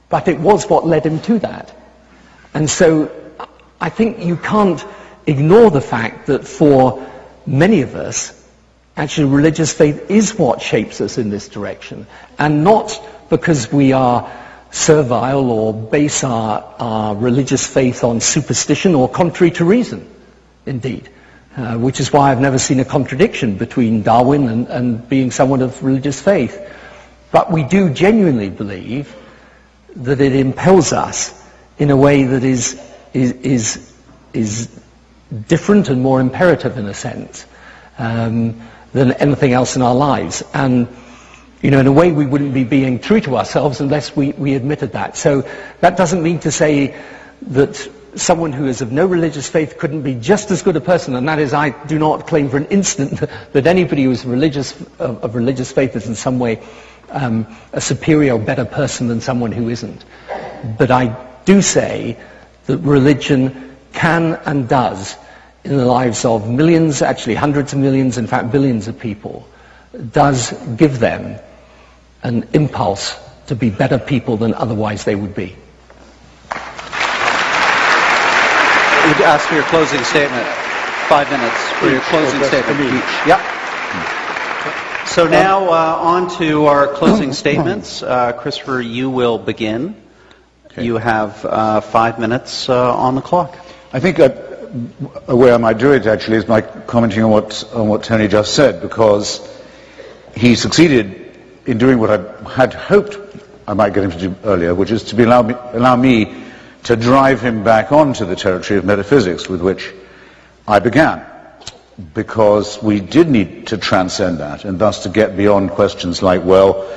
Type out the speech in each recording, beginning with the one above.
but it was what led him to that. And so I think you can't ignore the fact that for many of us, actually religious faith is what shapes us in this direction, and not because we are servile or base our religious faith on superstition or contrary to reason, indeed, which is why I've never seen a contradiction between Darwin and being someone of religious faith. But we do genuinely believe that it impels us in a way that is different and more imperative, in a sense, than anything else in our lives. And in a way we wouldn't be being true to ourselves unless we admitted that. So that doesn't mean to say that someone who is of no religious faith couldn't be just as good a person, and that is, I do not claim for an instant that anybody who is of religious faith is in some way a superior or better person than someone who isn't. But I do say that religion can and does, in the lives of millions, actually hundreds of millions, in fact billions of people, does give them an impulse to be better people than otherwise they would be. Would you ask for your closing statement? 5 minutes for your closing statement each. Yep. So now on to our closing statements. Christopher, you will begin. Okay. You have 5 minutes on the clock. I think a way I might do it actually is by commenting on what Tony just said, because he succeeded in doing what I had hoped I might get him to do earlier, which is to allow me to drive him back onto the territory of metaphysics with which I began, because we did need to transcend that, and thus to get beyond questions like, well,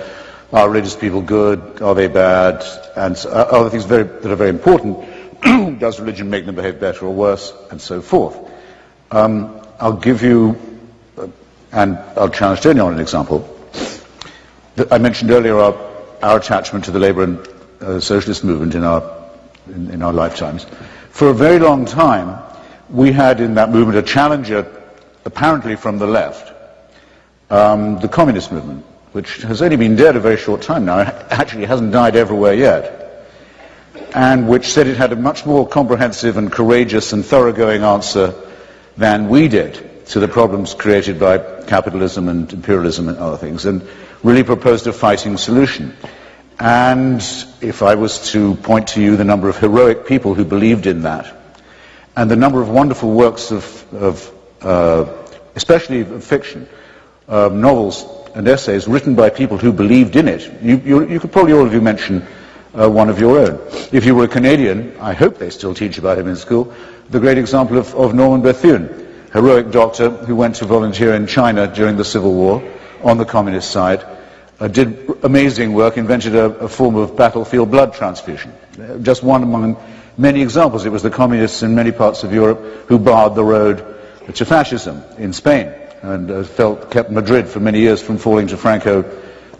are religious people good, are they bad, and other things that are very important. Does religion make them behave better or worse, and so forth. I'll give you, and I'll challenge Tony on an example. I mentioned earlier our attachment to the labour and socialist movement in our lifetimes. For a very long time, we had in that movement a challenger, apparently from the left, the communist movement, which has only been dead a very short time now. It actually hasn't died everywhere yet, and which said it had a much more comprehensive and courageous and thoroughgoing answer than we did to the problems created by capitalism and imperialism and other things, and really proposed a fighting solution. And if I was to point to you the number of heroic people who believed in that, and the number of wonderful works especially of fiction, novels and essays written by people who believed in it, you could probably all of you mention one of your own. If you were a Canadian, I hope they still teach about him in school, the great example of Norman Bethune, heroic doctor who went to volunteer in China during the Civil War on the communist side, did amazing work, invented a form of battlefield blood transfusion. Just one among many examples. It was the communists in many parts of Europe who barred the road to fascism in Spain, and kept Madrid for many years from falling to Franco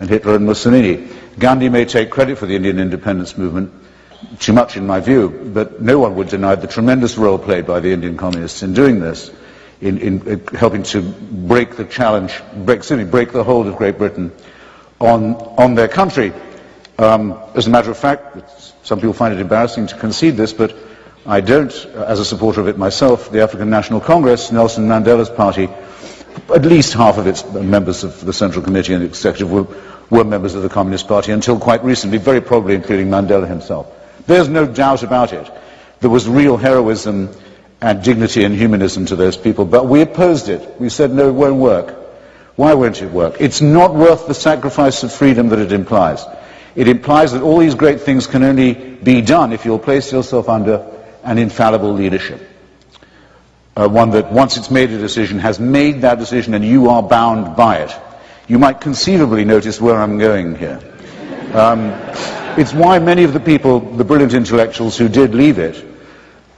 and Hitler and Mussolini. Gandhi may take credit for the Indian independence movement, too much in my view, but no one would deny the tremendous role played by the Indian communists in doing this, in helping to break the challenge, break the hold of Great Britain on their country. As a matter of fact, some people find it embarrassing to concede this, but I don't, as a supporter of it myself. The African National Congress, Nelson Mandela's party, at least half of its members of the Central Committee and the Executive were members of the Communist Party until quite recently, very probably including Mandela himself. There's no doubt about it. There was real heroism and dignity and humanism to those people, but we opposed it. We said, no, it won't work. Why won't it work? It's not worth the sacrifice of freedom that it implies. It implies that all these great things can only be done if you'll place yourself under an infallible leadership. One that, once it's made a decision, has made that decision and you are bound by it. You might conceivably notice where I'm going here. It's why many of the people, the brilliant intellectuals who did leave it,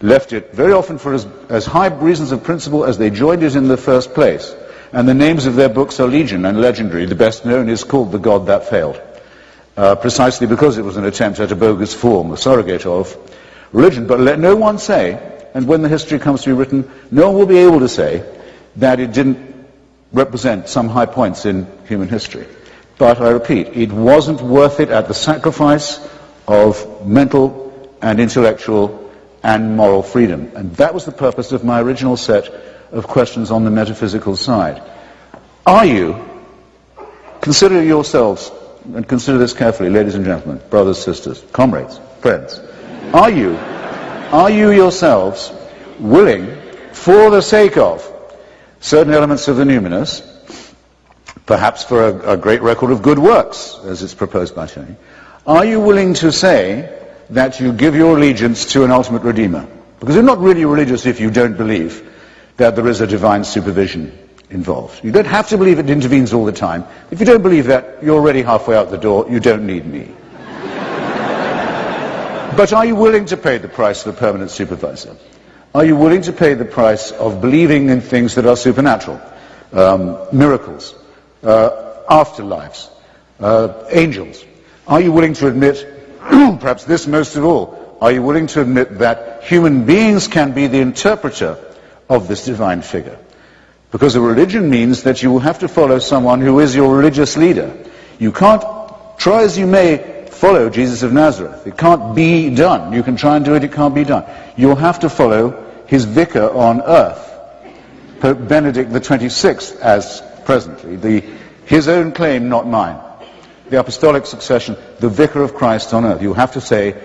left it very often for as high reasons of principle as they joined it in the first place. And the names of their books are legion and legendary. The best known is called The God That Failed, precisely because it was an attempt at a bogus form, a surrogate of religion. But let no one say, and when the history comes to be written, no one will be able to say that it didn't represent some high points in human history. But I repeat, it wasn't worth it at the sacrifice of mental and intellectual and moral freedom. And that was the purpose of my original set of questions on the metaphysical side. Are you, consider yourselves, and consider this carefully, ladies and gentlemen, brothers, sisters, comrades, friends, are you yourselves willing, for the sake of certain elements of the numinous, perhaps for a great record of good works, as it's proposed by Tony, are you willing to say that you give your allegiance to an ultimate Redeemer? Because you're not really religious if you don't believe that there is a divine supervision involved. You don't have to believe it intervenes all the time. If you don't believe that, you're already halfway out the door. You don't need me. But are you willing to pay the price of a permanent supervisor? Are you willing to pay the price of believing in things that are supernatural? Miracles, afterlives, angels. Are you willing to admit, perhaps this most of all, are you willing to admit that human beings can be the interpreter of this divine figure? Because a religion means that you will have to follow someone who is your religious leader. You can't, try as you may, follow Jesus of Nazareth. It can't be done. You can try and do it, it can't be done. You'll have to follow his vicar on earth, Pope Benedict the 26th, as presently, his own claim, not mine. The apostolic succession, the vicar of Christ on earth. You have to say,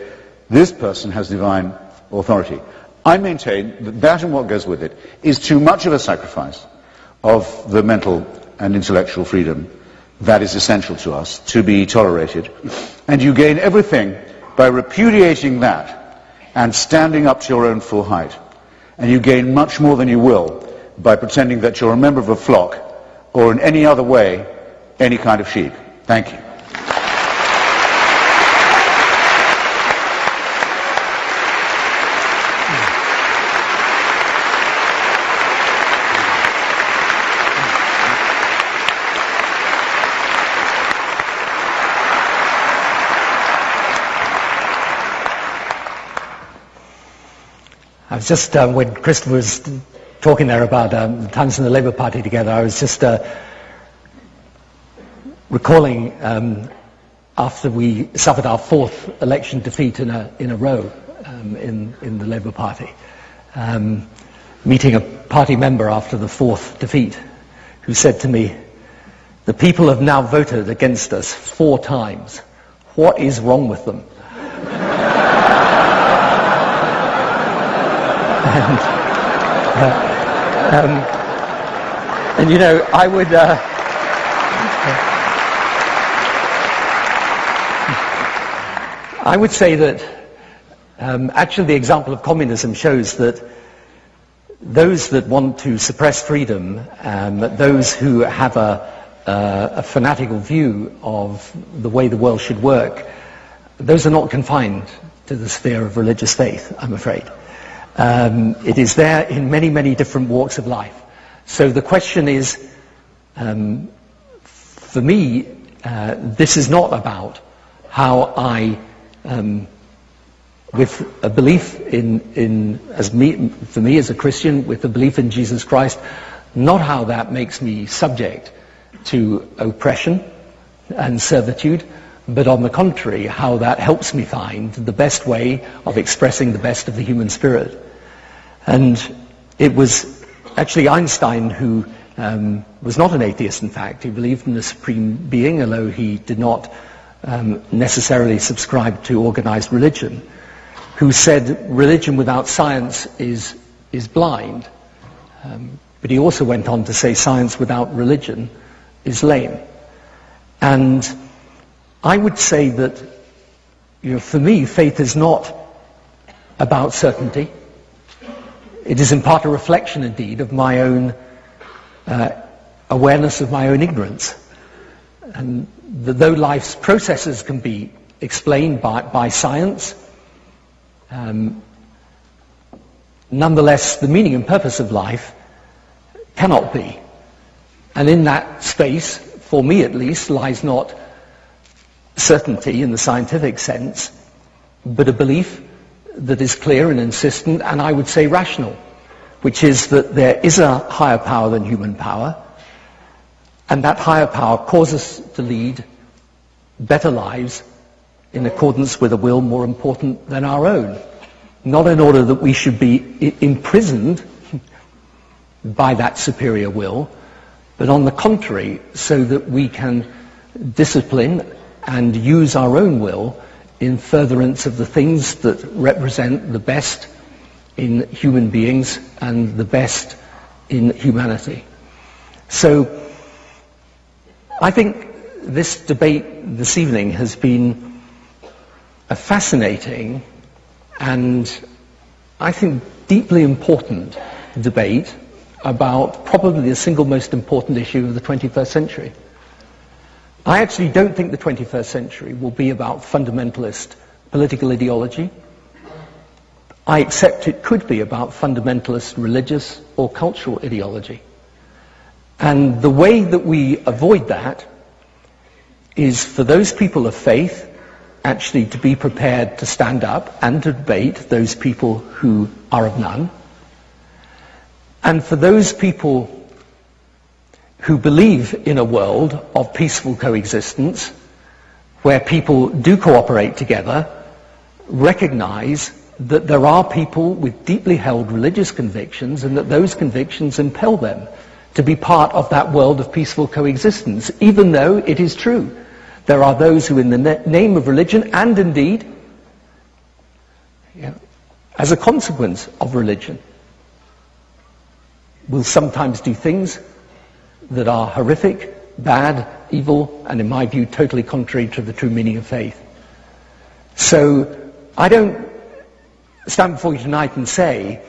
this person has divine authority. I maintain that that and what goes with it is too much of a sacrifice of the mental and intellectual freedom that is essential to us to be tolerated. And you gain everything by repudiating that and standing up to your own full height. And you gain much more than you will by pretending that you're a member of a flock or in any other way any kind of sheep. Thank you. I was just, when Christopher was talking there about the times in the Labour Party together, I was just recalling after we suffered our fourth election defeat in a row in the Labour Party, meeting a party member after the fourth defeat who said to me, "The people have now voted against us 4 times. What is wrong with them?" And you know, I would say that actually the example of communism shows that those that want to suppress freedom, those who have a fanatical view of the way the world should work, those are not confined to the sphere of religious faith, I'm afraid. It is there in many, many different walks of life. So the question is, for me, this is not about how I, with a belief for me as a Christian, with a belief in Jesus Christ, not how that makes me subject to oppression and servitude, but on the contrary, how that helps me find the best way of expressing the best of the human spirit. And it was actually Einstein who was not an atheist, in fact. He believed in a supreme being, although he did not necessarily subscribe to organized religion, who said religion without science is blind. But he also went on to say science without religion is lame. And I would say that, for me, faith is not about certainty. It is in part a reflection, indeed, of my own awareness of my own ignorance. And that though life's processes can be explained by science, nonetheless, the meaning and purpose of life cannot be. And in that space, for me at least, lies not certainty in the scientific sense, but a belief that is clear and insistent, and I would say rational, which is that there is a higher power than human power, and that higher power causes us to lead better lives in accordance with a will more important than our own. Not in order that we should be imprisoned by that superior will, but on the contrary, so that we can discipline and use our own will in furtherance of the things that represent the best in human beings and the best in humanity. So I think this debate this evening has been a fascinating and I think deeply important debate about probably the single most important issue of the 21st century. I actually don't think the 21st century will be about fundamentalist political ideology. I accept it could be about fundamentalist religious or cultural ideology. And the way that we avoid that is for those people of faith actually to be prepared to stand up and to debate those people who are of none. And for those people who believe in a world of peaceful coexistence, where people do cooperate together, recognize that there are people with deeply held religious convictions and that those convictions impel them to be part of that world of peaceful coexistence, even though it is true. There are those who in the name of religion, and indeed, as a consequence of religion, will sometimes do things that are horrific, bad, evil, and in my view, totally contrary to the true meaning of faith. So I don't stand before you tonight and say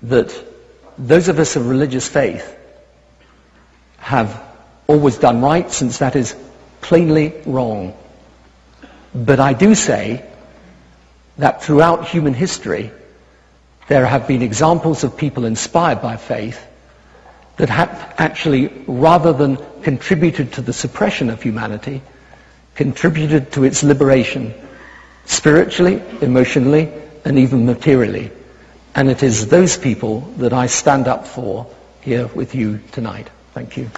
that those of us of religious faith have always done right, since that is plainly wrong. But I do say that throughout human history, there have been examples of people inspired by faith that have actually, rather than contributed to the suppression of humanity, contributed to its liberation, spiritually, emotionally, and even materially. And it is those people that I stand up for here with you tonight. Thank you.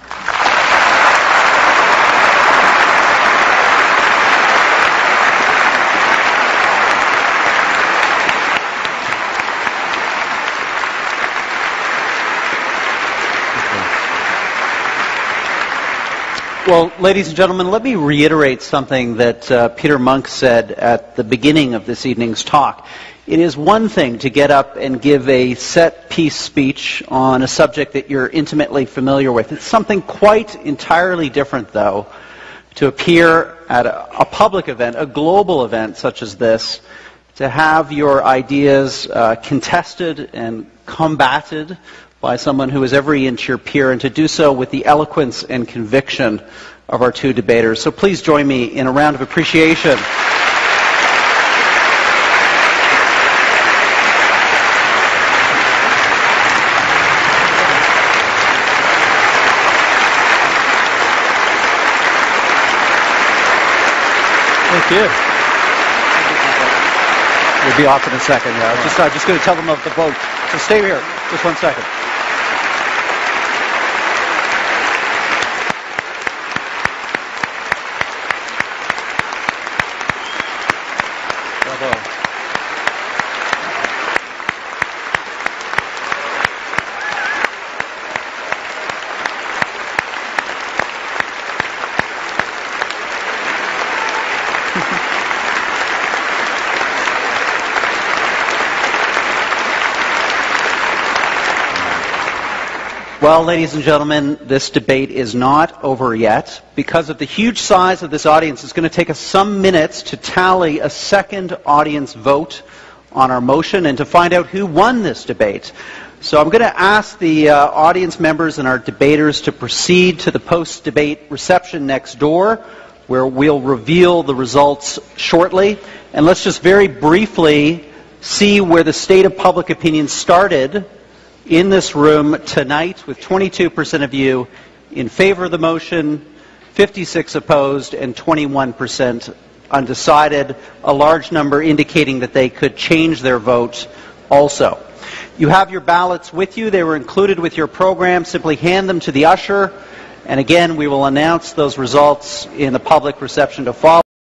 Well, ladies and gentlemen, let me reiterate something that Peter Monk said at the beginning of this evening's talk. It is one thing to get up and give a set-piece speech on a subject that you're intimately familiar with. It's something quite entirely different, though, to appear at a public event, a global event such as this, to have your ideas contested and combated by someone who is every inch your peer, and to do so with the eloquence and conviction of our two debaters. So please join me in a round of appreciation. Thank you. We'll be off in a second. Yeah, I'm just going to tell them of the vote. So stay here, just 1 second. Bravo. Well, ladies and gentlemen, this debate is not over yet. Because of the huge size of this audience, it's going to take us some minutes to tally a second audience vote on our motion and to find out who won this debate. So I'm going to ask the audience members and our debaters to proceed to the post-debate reception next door, where we'll reveal the results shortly. And let's just very briefly see where the state of public opinion started in this room tonight, with 22% of you in favor of the motion, 56 opposed, and 21% undecided, a large number indicating that they could change their vote also. You have your ballots with you. They were included with your program. Simply hand them to the usher, and again, we will announce those results in the public reception to follow.